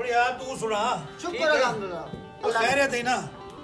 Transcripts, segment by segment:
बढ़िया तू सुना। शुक्र अल्हम्दुलिल्लाह। खैरियत है ना?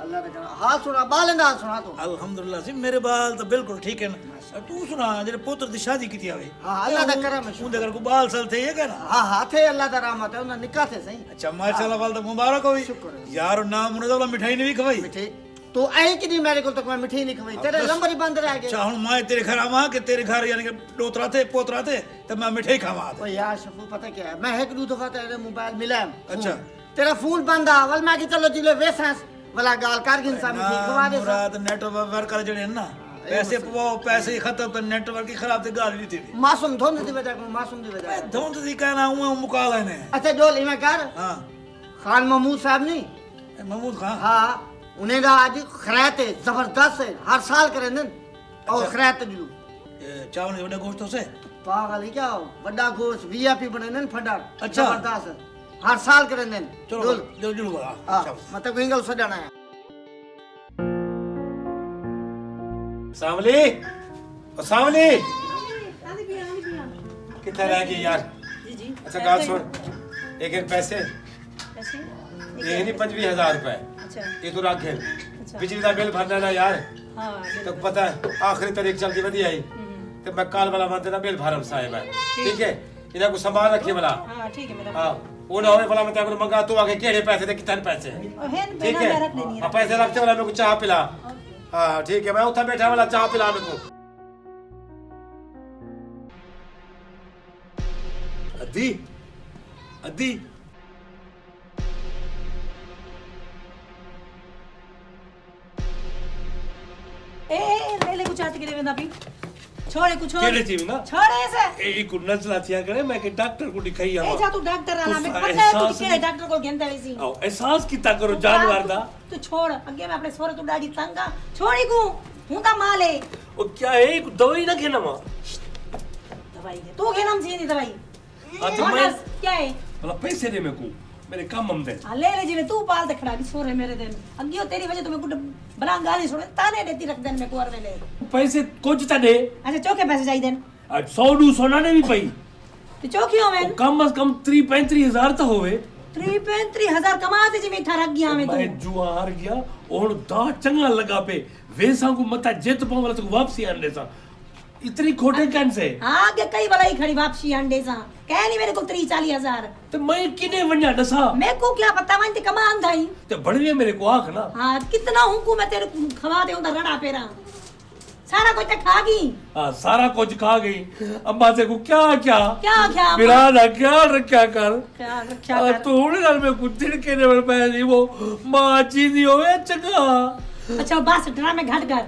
अल्लाह का करम। हाल सुना बाल दा सुना तू। अल्हम्दुलिल्लाह जी मेरे बाल तो बिल्कुल ठीक है ना। तू सुना जेरे पुत्र दी शादी की थी आवे। हां अल्लाह दा करम है। उनदे घर को बाल सल थे ये कहना। हां थे अल्लाह दा रहमत है उन्हें निकाह थे सही। अच्छा माशाल्लाह वाल तो मुबारक होई। शुक्र यार नाम उन्हें तो मिठाई ने भी खवाई। मिठाई तो आई कि नहीं मेरे को तो मैं मिठाई नहीं खवाई तेरे नंबर ही बंद रह गए। अच्छा हुन मैं तेरे घर आवा के तेरे घर यानी कि डोतरा थे पोतरा थे तो मैं मिठाई खावा। ओ यार शफू पता क्या है मैं एक दो दफा तेरे मोबाइल मिला। अच्छा तेरा फोन बंद आ वल मैं कि चलो जिले वेसास वाला गाल कारगिन सा मिठाई खवा दे। मुराद नेटवर्क कर जड़े ना पैसे वो पैसे खत्म पर नेटवर्क की खराब ते गाल नहीं थी। मासूम धुंध दी वजह को मासूम दी वजह। धुंध दी कहना हूं मुकाला ने। अच्छा जोल इमे कर। हां खान महमूद साहब नहीं महमूद खान। हां उन्हें दा आज खैरात है जबरदस्त है हर साल करे न और खैरात दियो चावल ने बड़ा गोश्त से पागल क्या बड़ा गोश्त वीआईपी बने न फडर। अच्छा जबरदस्त हर साल करे न। चलो जो जो हां मतलब इंगल सजाना है। सामली सामली कितना रह गई यार? जी जी। अच्छा गाल सुन एक पैसे पैसे ये नहीं 25,000 रुपए। अच्छा ये तो रख अच्छा। बिजली का बिल भरना ना यार। हाँ तो पता है आखिरी तारीख चलती वधी आई तो मैं कल वाला मंथ ना बिल भरम साहेब है ठीक है इन्हें को संभाल रखिए वाला। हाँ ठीक है मेरा। हां वो ना होवे वाला मैं तेरे को मंगा तो आगे केड़े पैसे दे कितने पैसे ठीक है। रख लेनी है। पैसे रखते वाला मेरे को चाह पिला। हां ठीक है मैं उठा बैठा वाला चाह पिला मेरे को। अद्दी अद्दी ए ले ले कुछ आते के देवेंदा भी छोड़े कुछ छोड़ केड़े चीज ना छोड़े ऐसे ए को नजला थिया करे मैं के डॉक्टर को दिखाई ए आवा। जा तू डॉक्टर आना मैं तू पता है तू एहसास केड़े डॉक्टर को गेंदा वैसी आओ एहसास किता करो जानवर दा। तू छोड़ अगे मैं अपने सोरे तू डाडी तंगा छोड़ी को हूं दा माल है ओ क्या है दवाई ना खेना मां दवाई दे तू घेनम सी दी दवाई हां तो मैं क्या है भला पैसे दे मेरे को मेरे काम हम दे। हां ले ले जी तू पाल दे खड़ा की सोरे मेरे दिन अगियो तेरी वजह तो मैं कुछ बड़ा गाली सुने ताने देती रख देन मैं को अरवे ले पैसे कुछ ता दे। अच्छा चौके पैसे चाहिए देन आज 100 ने भी पई तो चौकी हो मैं कम से कम 35,000 तो होवे 35,000 कमाते जी मीठा रख गया मैं तो मैं जुआ हार गया और दा चंगा लगा पे वेसा को मता जित पाऊं वाला तो वापसी आने सा इतनी खोटे कन से। हां के कई वाला ही खड़ी वापसी अंडे सा कह नहीं मेरे को 30-40,000 तो मैं किने वन्या दसा मैं को क्या पता मैं ते कमा अंधाई तो बढ़िया मेरे को आख ना। हां कितना हूं को मैं तेरे खवा दे उंदा रड़ा पेरा सारा कुछ तो खा गई। हां सारा कुछ खा गई अम्मा से को क्या क्या क्या क्या मेरा ना ख्याल रखा कर क्या रखा कर तू हुन गल में कुछ तिड़के ने पै दी वो मां चीजी होवे चंगा। अच्छा बस ड्रामे घट कर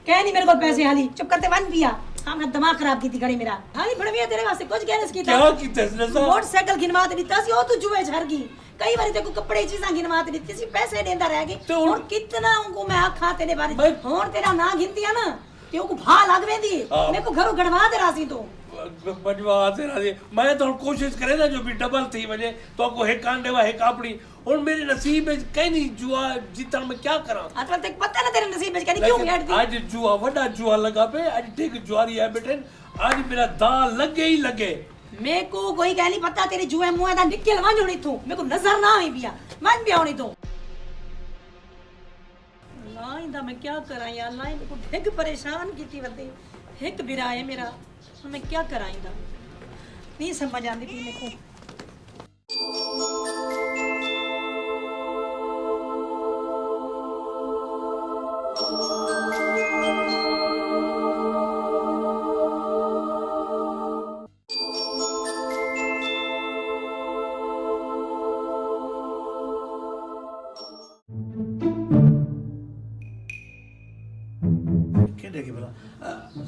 कह नहीं मेरे को पैसे हाली चुप करते वन पिया हमने दिमाग खराब की थी घड़ी मेरा हाली बढ़िया तेरे वास्ते कुछ गैरेज की क्या की तसने सा मोटरसाइकिल गिनवा दी तसी ओ तू जुए झर गई कई बारी तेको कपड़े चीज़ां गिनवा दी तसी पैसे देंदा रह गई तो और कितना उनको मैं आखा तेरे बारे और तेरा ना गिनती है ना ते को भा लाग वेंदी मेरे को घरों गड़वा दे रासी तो बजवा तेरा दे मैं तो कोशिश करे ना जो भी डबल थी वजे तो को हे कांडे वा हे कापड़ी और मेरे नसीब में कहीं नहीं जुआ जीतन में क्या करा। अतवा ते पता ना तेरे नसीब में कहीं क्यों बैठ दी आज जुआ वडा जुआ लगा पे आज ठीक जुआरी है बेटे आज मेरा दाल लगे ही लगे मेरे को कोई कह नहीं पता तेरे जुए मुंह दा निकल वांज होनी तू मेरे को नजर ना आई पिया मन भी होनी तो अल्लाह इंदा मैं क्या करा यार अल्लाह मेरे को ढेग परेशान कीती वदे हिक बिरा है मेरा मैं क्या करा इंदा नहीं समझ आंदी पी मेरे को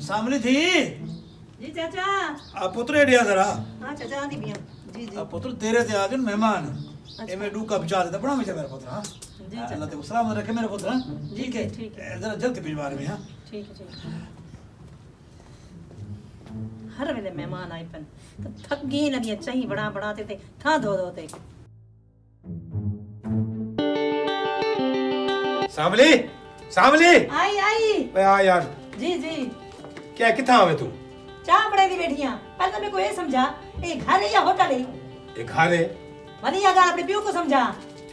सामने थी जी चाचा आ पुत्र एडिया जरा हां चाचा आंदी पिया जी जी आ पुत्र तेरे ते आज मेहमान ए मैं डूका बिचार देता बड़ा मुझे मेरा पुत्र हां जी अल्लाह ते सलाम रखे मेरे पुत्र ठीक है ठीक है जरा जल्दी भिजवा में हां ठीक है हर वेले मेहमान आए पन तो थक गई लगी चाहिए बड़ा बनाते थे था धो धोते सामली सामली आई आई बे आ यार जी जी क्या किथा आवे तू चाह बड़े दी बैठियां पहले तो मेरे को ये समझा ये घर है या होटल है ये घर है वली या गाल अपने पियो को समझा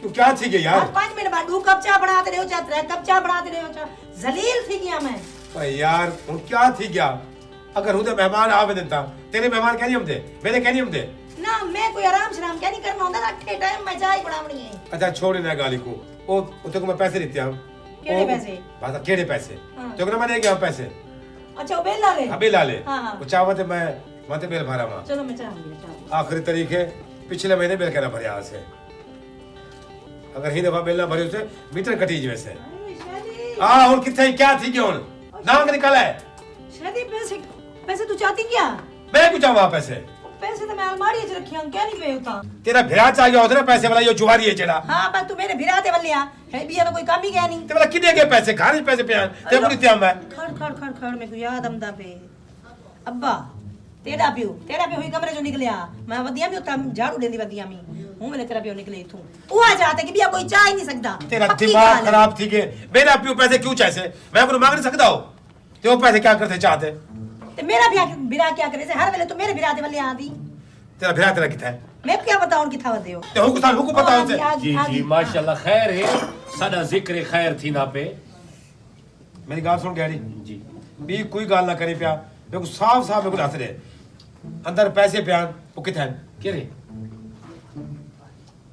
तू क्या थी गई यार? 5 मिनट बाद 2 कप चाय बनाते रहो, चाहे 3 कप चाय बनाते रहो, चाहे जलील थी गया मैं। भाई यार हूं क्या थी गया? अगर हूं तो मेहमान आवे देता, तेरे मेहमान कहनी हम दे, मेरे कहनी हम दे। ना मैं कोई आराम शराम क्या नहीं करना होता, अठे टाइम मैं चाय बनावनी है। अच्छा छोड़ ना गाली को, ओ तेरे को मैं पैसे देते हूं। केड़े पैसे? बात केड़े पैसे? हाँ। तेरे को ना मैं दे गया पैसे। अच्छा वो बेल ला ले। अभी ला ले। हाँ, हाँ। वो चावत मैं मते बिल भरा मा। चलो मैं चाहूंगी। आखिरी तरीके पिछले महीने बिल करना भरे आज से। अगर ही दफा बिल ना भरे उसे मीटर कटी जी वैसे। हां और किथे क्या थी क्यों? नाम निकल है। शादी पैसे तू चाहती क्या? मैं कुछ चाहवा पैसे। पैसे तो मैं अलमारी च रखी हूं, क्या नहीं पे होता। तेरा भिरा चाहिए होता ना पैसे वाला, यो जुआरी है जेड़ा। हां पर तू मेरे भिराते वलिया है बिया तो कोई काम ही क्या नहीं। ते वाला किने के पैसे खाने पैसे पे ते पूरी त्याम है। खड़ खड़ खड़ खड़ मेरे को याद आंदा पे। अब्बा तेरा पियो ही कमरे जो निकलिया, मैं वदिया भी उता झाड़ू देंदी वदिया मी हूं, मेरे तेरा पियो निकले इथों। वो आ जाते कि बिया कोई चाय नहीं सकदा। तेरा दिमाग खराब थी के मेरा पियो पैसे क्यों चाहे? मैं को मांग नहीं सकदा हो। ते वो पैसे क्या करते चाहते? ते मेरा बिरा क्या करे से हर वेले तो मेरे बिराते वलिया आंदी। तेरा भिरा तेरा किथा है? मैं क्या बताऊं किथा वदे हो? ते हुकु साल हुकु पता होते। जी जी माशाल्लाह खैर है, साडा जिक्र खैर थी ना पे। मेरी गाल सुन गैरी जी भी कोई गाल ना करे पिया, मेरे को साफ मेरे को दस दे अंदर पैसे पियान वो किथे हैं? केरे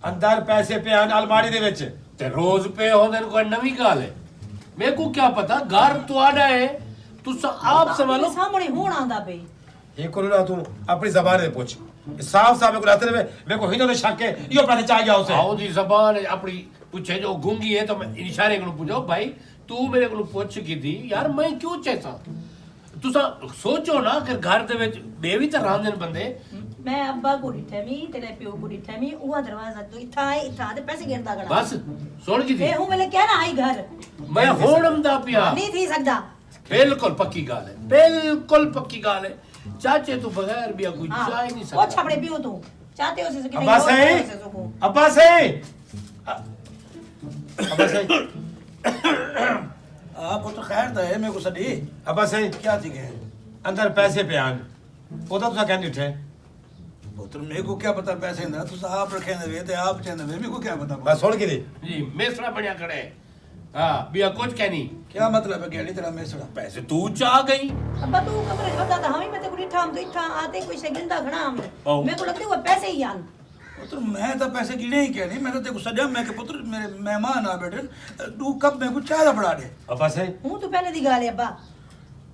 अंदर पैसे पियान अलमारी दे विच ते रोज पे होंदे न कोई नवी गाल है। मेरे को क्या पता, घर तो आड़ा है तुस आप संभालो। सामने होण आंदा पे। ये को ना तू अपनी जबान में पूछ, साफ मेरे को दस दे। मेरे को हिनो ने शक है यो पैसे चाह गया उसे। आओ जी जबान अपनी पूछे जो गूंगी है तो मैं इशारे को पूछो भाई तू मेरे को पूछ की थी यार मैं क्यों चाहता। तुसा सोचो ना कि घर दे विच बेवी तो रांदे न बंदे। मैं अब्बा को डिठमी तेरे पियो को डिठमी वो दरवाजा तो इथा दे पैसे गिरदा गड़ा बस सुन की थी ए हूं मेले क्या ना आई घर मैं होणम दा पिया। नहीं थी सकदा। बिल्कुल पक्की गाल है, बिल्कुल पक्की गाल है। चाचे तू बगैर भी कोई चाय नहीं सकता। वो छपड़े पियो तू चाहते हो से कि अब्बा सही अब्बा सही अब्बा सही आपको तो खैर था है, मेरे को सदी अब्बा सही क्या थी गए अंदर पैसे पियान वो तो तुसा कहनी उठे। पुत्र मेरे को क्या पता पैसे ना तुस आप रखे ने वे ते आप चंद वे मेरे को क्या पता। बस सुन के दी जी मेसड़ा बढ़िया खड़े हां बिया कुछ कहनी क्या मतलब है गेड़ी तेरा मेसड़ा? पैसे तू चाह गई। अब्बा तू कमरे खाता था हमें मैं को डिठा हम तो इथा आते कोई से गिरदा घड़ा हम मेरे को लगता है वो पैसे ही आन। पुत्र मैं तो पैसे गिने ही क्या नहीं, मैं तो तेको सजा मैं के पुत्र मेरे मेहमान आ बैठे तू कब मेरे को चाय दा बड़ा दे। अब्बा सही हूं तो पहले दी गाल है अब्बा।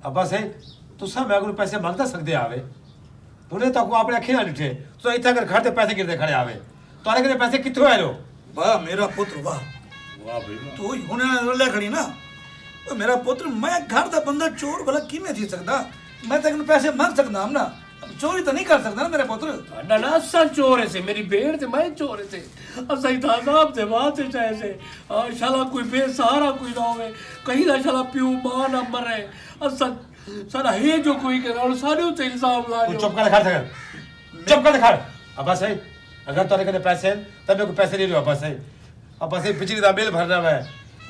अब्बा सही तुसा मैं को पैसे मांगता सकदे आवे तूने तो को अपने अखी ना लिठे तो इतना कर घर ते पैसे गिरदे खड़े आवे तारे के पैसे किथों आए लो? वाह मेरा पुत्र वाह वाह भाई तू ही होने रोले खड़ी ना ओ मेरा पुत्र। मैं घर दा बंदा चोर भला किमें थी सकदा? मैं तेरे पैसे मांग सकदा हम ना, चोरी तो नहीं कर सकदा ना मेरे पुत्र। ना ना असा चोर से मेरी भेड़ ते मैं चोर से असा ही था साहब से बात से चाहे से शाला कोई बेसहारा कोई ना होवे कहीं ना शाला पियो मां ना मरे असा सारा हे जो कोई के और सारे उते इल्जाम ला तू चुप कर खड़ चुप कर खड़। अब्बा सही अगर तोरे के पैसे हैं तब मेरे को पैसे दे दो। अब्बा सही अब्बा सही बिजली दा बिल भरना है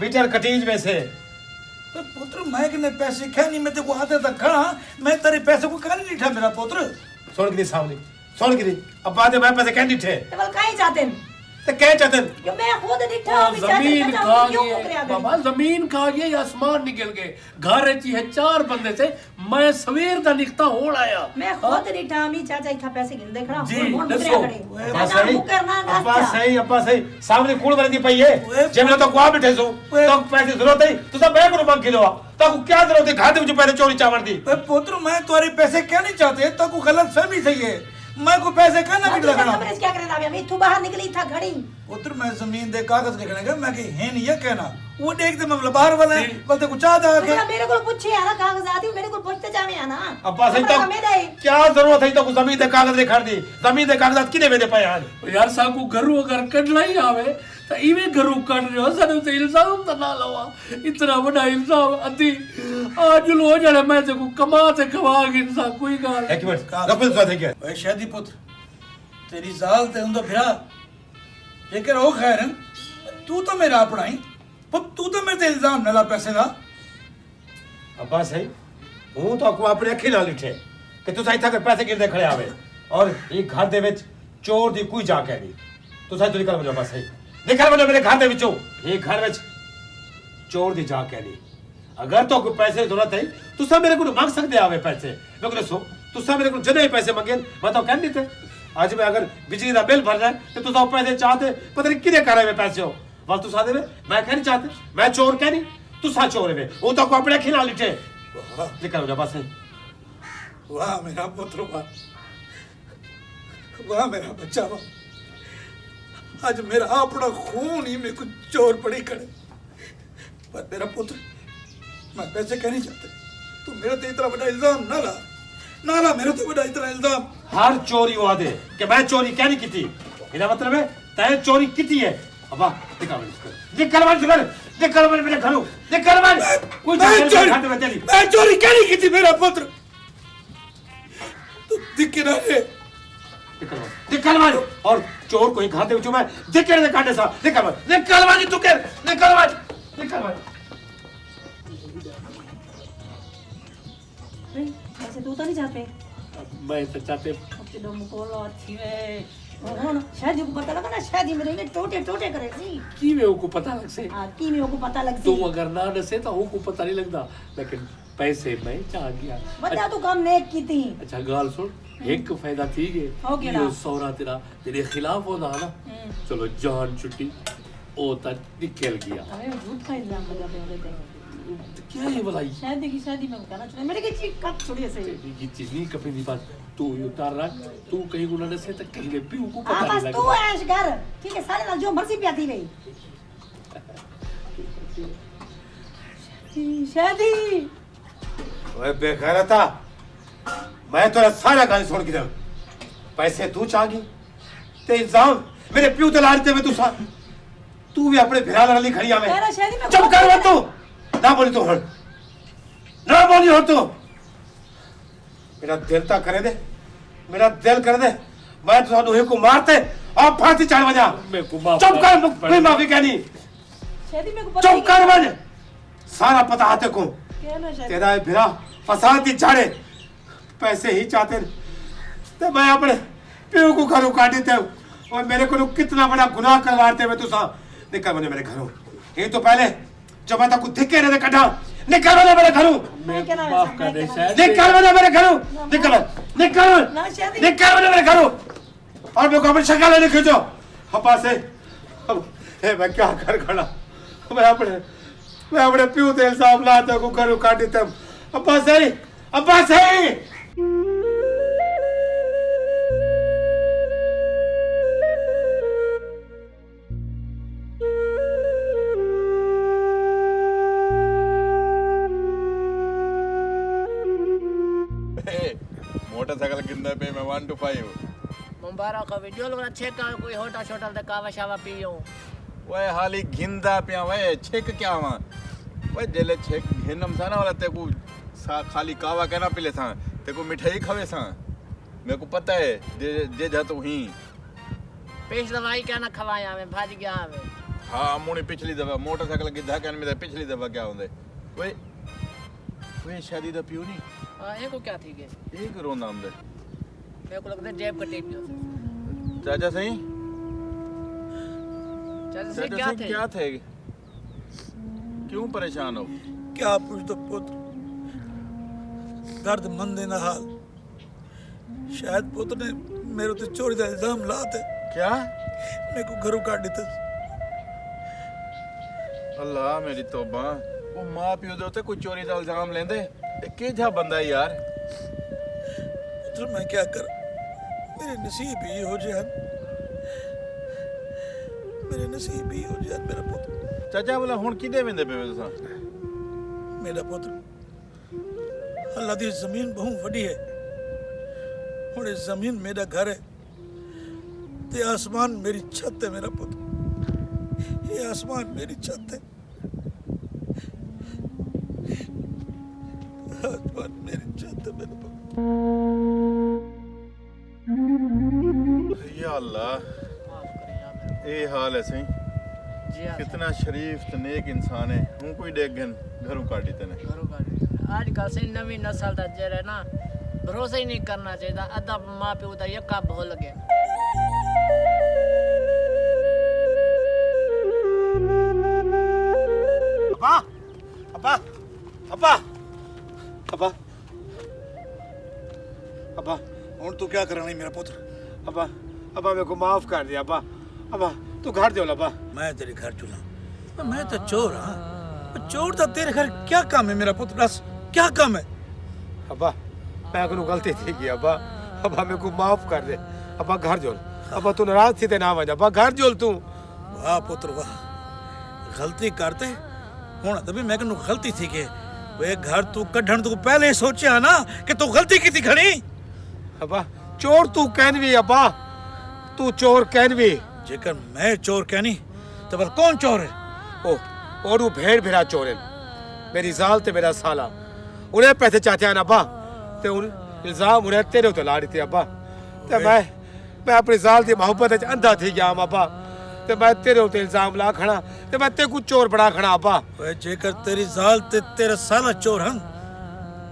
मीटर कटीज में से। तो पुत्र मैं किने पैसे क्या नहीं मैं तेको आते तक खड़ा मैं तेरे पैसे को कान नहीं ठा मेरा पुत्र। सुन के सामने सुन के अब्बा दे मैं पैसे कहनी थे ते बल काई चाहते हैं ते कह चाहते कि मैं खुद डिठा हम जमीन खा क्यों गए मुकरिया बाबा जमीन खा गए आसमान निकल गए घर ची है 4 बंदे से मैं सवेर दा निकता होण आया। मैं खुद डिठा मी चाचा इथा पैसे गिनदे खड़ा जी, हुन दसो। अब्बा सही अब्बा सही सामने कूड़ बरदी पई है जेमे तो को बैठे सो तो पैसे जरूरत है तो सब मैं को मांग के लो तो क्या जरूरत है खाते में पहले चोरी चावल दी। पुत्र मैं तुम्हारे पैसे क्या नहीं चाहते तो को गलत फहमी सही है मैं को पैसे कहना भी लगना। कमरे से क्या करे ना मैं तू बाहर निकली था घड़ी पुत्र मैं जमीन दे कागज लिखने का मैं कि है नहीं ये कहना वो देखते मैं बाहर वाला है बोलते कुछ आ जा के मेरे को पूछे यार कागज आती मेरे को पूछते जावे है ना। अब्बा सही तो क्या जरूरत है तो जमीन दे कागज लिखा दी जमीन दे कागजात किने वेदे पाए यार यार साकू घरू अगर कढला ही आवे तो इवे घरू कढ रहे हो सनु ते इल्जाम तो ना लवा इतना बड़ा इल्जाम अति आज लो जड़े मैं ते को कमा ते खवा गिनसा कोई गाल एक मिनट रफल साथ है क्या ओए शादी पुत्र तेरी जाल ते उंदा फिरा लेकिन ओ खैर तू तो मेरा अपना ही तू तो मेरे ते इल्जाम न ला पैसे दा। अब्बा सही हूं तो को अपने अखी ना लिठे कि तू सही था पैसे गिरदे खड़े आवे और ये घर दे विच चोर दी कोई जा कह दी तुसा तो निकल वजो बस निकल वजो मेरे घर दे विचों ये घर विच चोर दी जा कहनी अगर तो कोई पैसे की जरूरत है तुसा मेरे को मांग सकदे आवे पैसे मैं को दसो तुसा मेरे को जदे पैसे मंगे मैं तो कह दीते आज मैं अगर बिजली का बिल भरना है तो तुसा पैसे चाहते पता नहीं किने करे में पैसे हो वाल तुसा देवे मैं कह नहीं चाहते मैं चोर कह नहीं तुसा चोर है वो तो को अपने खिला लिटे निकल वजो बस वाह मेरा पुत्र वाह मेरा बच्चा वाह आज मेरा अपना खून ही मेरे को चोर पड़ी करे पर मेरा पुत्र मैं पैसे कह नहीं चाहते तू मेरे तो इतना बड़ा इल्जाम ना ला मेरे तो बड़ा इतना इल्जाम हर चोरी हुआ दे कि मैं चोरी क्या नहीं की थी मेरा मतलब है तय चोरी की है अब निकल मेरे घरों निकल कोई मैं चोरी क्या नहीं की थी मेरा पुत्र तू दिख ना रे निकल और चोर कोई घर दे विचों मैं दिख दे काटे सा निकल तू के निकल ऐसे तू तो नहीं चाहते मैं तो चाहते चलो मुकोलो अच्छी वे और शादी को पता लगा ना शादी में रहेंगे टोटे टोटे करे सी की में को पता लग से हां की में को पता लग तू अगर ना दसे तो वो को पता नहीं लगता लेकिन पैसे मैं चाह गया बता तू काम नेक की थी अच्छा गाल सुन एक फायदा थी के ये सौरा तेरे खिलाफ होना ना चलो जान छुट्टी ओ तक निकल गया अरे झूठ का इल्जाम लगा दे बोले क्या ये भलाई शादी में कहना चाहिए मेरे की चीज कब छोड़ी ऐसे ये चीज नहीं कभी नहीं बात तू उतार रख तू कहीं गुना ने से तक कहीं भी को पता नहीं बस लगा तू ऐश कर ठीक है सारे नाल जो मर्जी प्याती रही शादी ओए बेगैरता मैं तो सारा गाल छोड़ के दे पैसे तू चाहगी ते इल्जाम मेरे प्यू ते लाड़ते में तू भी अपने भिराल वाली खड़ी आवे तेरा शादी में चुप कर मत तू ना बोली तो हट ना बोली हो तो मेरा दिल ता करे दे मेरा दिल कर दे मैं तो सानू को मारते और फांसी चढ़ वजा मैं को माफ चुप कर कोई माफी कहनी शादी में को चुप कर वज सारा पता हाथे को कहना शादी तेरा भिरा फसाद दी झाड़े पैसे ही चाहते ते मैं अपने प्यो को घरों काटे थे और मेरे को कितना बड़ा गुनाह करवाते मैं तुसा निकल मुझे मेरे घरों ये तो पहले जब मैं तक धिक्के रहे कटा निकल मुझे मेरे घरों माफ कर दे शायद निकल मुझे मेरे घरों निकल निकल निकल मुझे मेरे घरों और मेरे को अपनी शक्ल नहीं खींचो हपा से अब हे मैं क्या कर खड़ा मैं अपने प्यो ते इल्जाम लाते को घरों काटी तब अब्बा सही मोटरसाइकिल किंदा पे मैं 1 to 5 मुबारक का वीडियो लोग अच्छे का कोई होटल छोटल ते कावा शावा पियो वे हाली घिंदा पिया वे छेक क्या वा वे जेले छेक घिनम सा ना वाला ते को खाली कावा कहना पिले सा ते को मिठाई खावे सा मेरे को पता है जे जा तो ही पेश दवाई क्या ना खवाया में भाज गया में हां मुनी पिछली दफा मोटरसाइकिल की धक्कन में पिछली दफा क्या होंदे वे शादी दा पियो नहीं हां एको क्या थी के एक रोंदा हमदे मेरे को लगता है जेब कटे पियो चाचा सही चाचा से क्या थे क्यों परेशान हो क्या पूछ दो पुत्र दर्द मंद ना हाल शायद पुत्र ने मेरे तो चोरी का इल्जाम लाते क्या मेरे को घरों काट देते अल्लाह मेरी तौबा वो मां पियो दे उते कोई चोरी दा इल्जाम लेंदे ए के जा बंदा है यार पुत्र मैं क्या कर मेरे नसीब ही हो जाए मेरे नसीब ही हो जाए मेरा पुत्र चाचा बोला हुन किदे वेंदे पे तुसा मेरा पुत्र अल्लाह दी जमीन बहुत वडी है हुन इस जमीन मेरा घर है ते आसमान मेरी छत है मेरा पुत्र ये आसमान मेरी छत है आसमान मेरी छत है मेरा पुत्र या अल्लाह ए हाल है सही जी हां कितना शरीफ ते नेक इंसान है हूं कोई देख घरों काटी तने घरों का आजकल से नवी नस्ल दा जरा ना भरोसा ही नहीं करना चाहिए अदब मां प्यो दा यका भूल गया अब्बा अब्बा अब्बा अब्बा हुन तू क्या करना मेरा पुत्र? अब्बा अब्बा मेरे को माफ कर दिया अब्बा अब्बा तू घर चल अब्बा मैं तेरे घर चला, मैं तो चोर हाँ। चोर तो तेरे घर क्या काम है मेरा पुत्र? दस क्या काम है? अब्बा मैं को गलती थी की अब्बा अब्बा मेरे को माफ कर दे अब्बा घर जोल अब्बा तू नाराज थी ते ना वज अब्बा घर जोल तू वाह पुत्र वाह, गलती करते हूं तभी मैं कहूं गलती थी के वे घर तू कढ़न तू पहले ही सोचा ना कि तू गलती की थी खड़ी। अब्बा चोर तू कहनवी अब्बा तू चोर कहनवी जेकर मैं चोर कहनी तो फिर कौन चोर है? ओ और वो भेड़ भेड़ा चोर है मेरी जाल ते मेरा साला उन्हें पैसे चाहते हैं अब्बा ते उन इल्जाम उन्हें तेरे उते ला दी अब्बा ते मैं अपनी जाल की मोहब्बत च अंधा थी गया अब्बा ते मैं तेरे उते इल्जाम ला खड़ा ते मैं ते को चोर बना खड़ा अब्बा। वे जेकर तेरी जाल ते तेरा साला चोर हन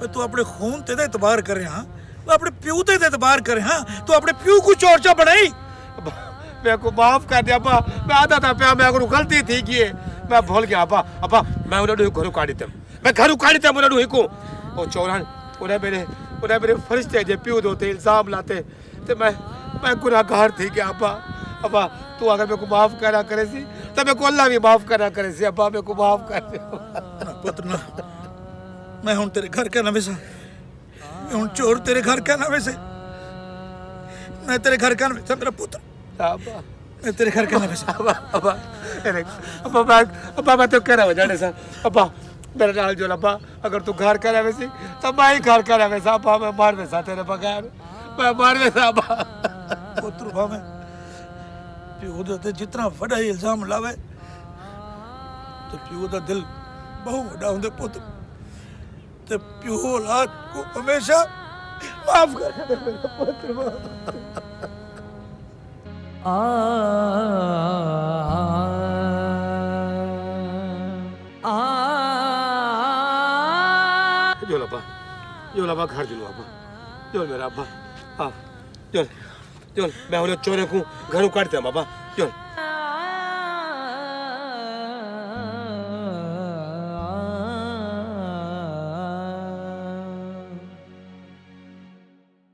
वे तू अपने खून ते एतबार कर रहा वो अपने प्यू ते एतबार कर रहा तू अपने प्यू को चोर चा बनाई। अब्बा मैं को माफ कर दे अब्बा मैं आधा था प्या मैं को गलती थी की मैं भूल गया अब्बा अब्बा मैं उन्हें घर काटी तम मैं घर काटी तम उन्हें हिको ओ चोरन उन्हें मेरे फरिश्ते जे प्यू दो ते इल्जाम लाते ते मैं गुनाहगार थी गया अब्बा अब्बा तू अगर मेरे को माफ करा करे सी तो मेरे को अल्लाह भी माफ करा करे सी अब्बा मेरे को माफ कर दे ना पुत्र ना, मैं हुन तेरे घर का ना वैसा, मैं हुन चोर तेरे घर का ना वैसे, मैं तेरे घर का ना वैसा मेरा पुत्र, अब्बा मैं तेरे घर का ना वैसा। अब्बा अब्बा अब्बा मैं तो कह रहा हूँ जाने सा अब्बा मेरा नाल जो अब्बा अगर तू घर करा वैसी तो मैं ही घर करा वैसा अब्बा मैं मार वैसा तेरे बगैर मैं मार वैसा अब्बा पुत्र भावे प्यू ते जितना वड़ा इल्जाम लावे तो प्यू दा दिल बहु वड़ा हुंदे पुत्र ते प्यू औलाद को हमेशा माफ कर दे मेरा पुत्र। जोल अब्बा घर जुलो अब्बा जोल मेरा अब्बा हाँ जोल जोल मैं उन्हें चोरे को घरों काटते हैं अब्बा जोल